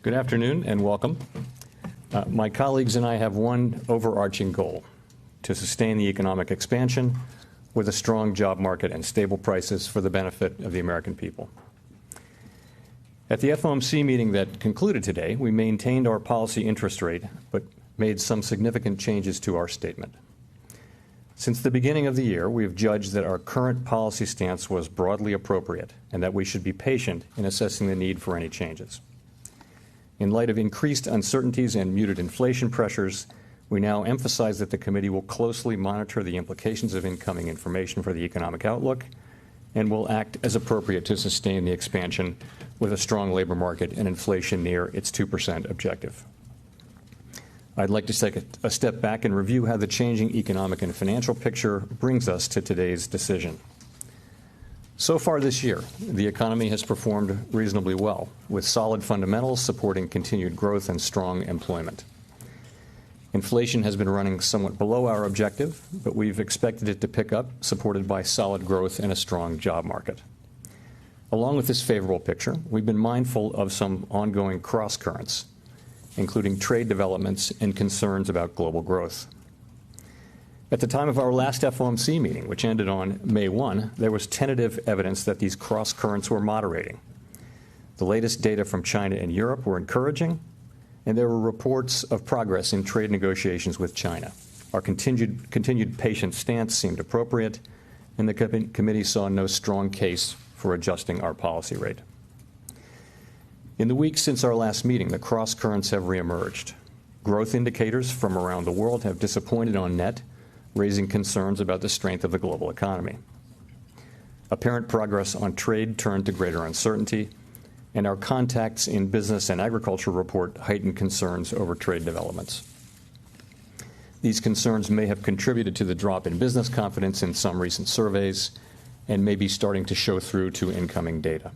Good afternoon and welcome. My colleagues and I have one overarching goal: to sustain the economic expansion with a strong job market and stable prices for the benefit of the American people. At the FOMC meeting that concluded today, we maintained our policy interest rate, but made some significant changes to our statement. Since the beginning of the year, we have judged that our current policy stance was broadly appropriate and that we should be patient in assessing the need for any changes. In light of increased uncertainties and muted inflation pressures, we now emphasize that the committee will closely monitor the implications of incoming information for the economic outlook and will act as appropriate to sustain the expansion with a strong labor market and inflation near its 2% objective. I'd like to take a step back and review how the changing economic and financial picture brings us to today's decision. So far this year, the economy has performed reasonably well, with solid fundamentals supporting continued growth and strong employment. Inflation has been running somewhat below our objective, but we've expected it to pick up, supported by solid growth and a strong job market. Along with this favorable picture, we've been mindful of some ongoing cross-currents, including trade developments and concerns about global growth. At the time of our last FOMC meeting, which ended on May 1, there was tentative evidence that these cross-currents were moderating. The latest data from China and Europe were encouraging, and there were reports of progress in trade negotiations with China. Our continued patient stance seemed appropriate, and the committee saw no strong case for adjusting our policy rate. In the weeks since our last meeting, the cross-currents have reemerged. Growth indicators from around the world have disappointed on net, raising concerns about the strength of the global economy. Apparent progress on trade turned to greater uncertainty, and our contacts in business and agriculture report heightened concerns over trade developments. These concerns may have contributed to the drop in business confidence in some recent surveys and may be starting to show through to incoming data.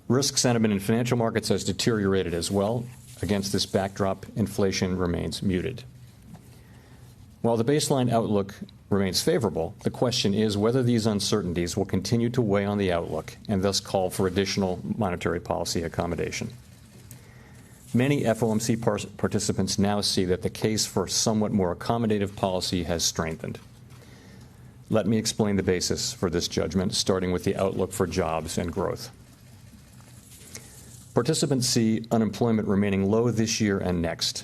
Risk sentiment in financial markets has deteriorated as well. Against this backdrop, inflation remains muted. While the baseline outlook remains favorable, the question is whether these uncertainties will continue to weigh on the outlook and thus call for additional monetary policy accommodation. Many FOMC participants now see that the case for somewhat more accommodative policy has strengthened. Let me explain the basis for this judgment, starting with the outlook for jobs and growth. Participants see unemployment remaining low this year and next.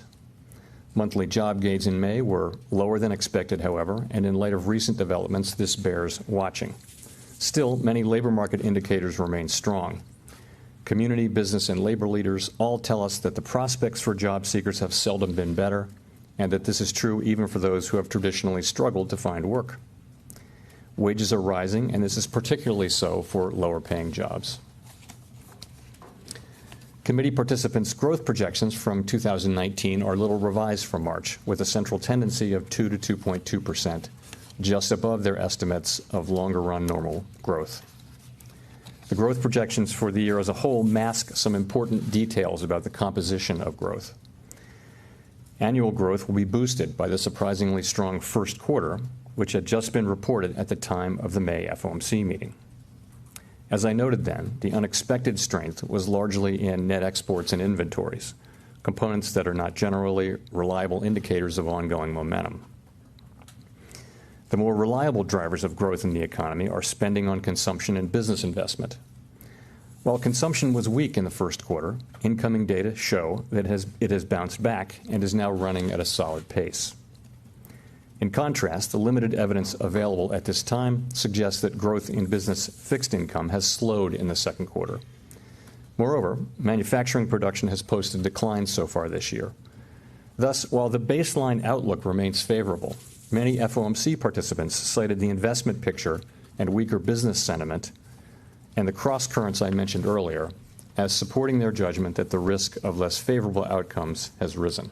Monthly job gains in May were lower than expected, however, and in light of recent developments, this bears watching. Still, many labor market indicators remain strong. Community, business, and labor leaders all tell us that the prospects for job seekers have seldom been better, and that this is true even for those who have traditionally struggled to find work. Wages are rising, and this is particularly so for lower-paying jobs. Committee participants' growth projections from 2019 are little revised from March, with a central tendency of 2 to 2.2%, just above their estimates of longer-run normal growth. The growth projections for the year as a whole mask some important details about the composition of growth. Annual growth will be boosted by the surprisingly strong first quarter, which had just been reported at the time of the May FOMC meeting. As I noted then, the unexpected strength was largely in net exports and inventories, components that are not generally reliable indicators of ongoing momentum. The more reliable drivers of growth in the economy are spending on consumption and business investment. While consumption was weak in the first quarter, incoming data show that it has bounced back and is now running at a solid pace. In contrast, the limited evidence available at this time suggests that growth in business fixed income has slowed in the second quarter. Moreover, manufacturing production has posted declines so far this year. Thus, while the baseline outlook remains favorable, many FOMC participants cited the investment picture and weaker business sentiment and the cross-currents I mentioned earlier as supporting their judgment that the risk of less favorable outcomes has risen.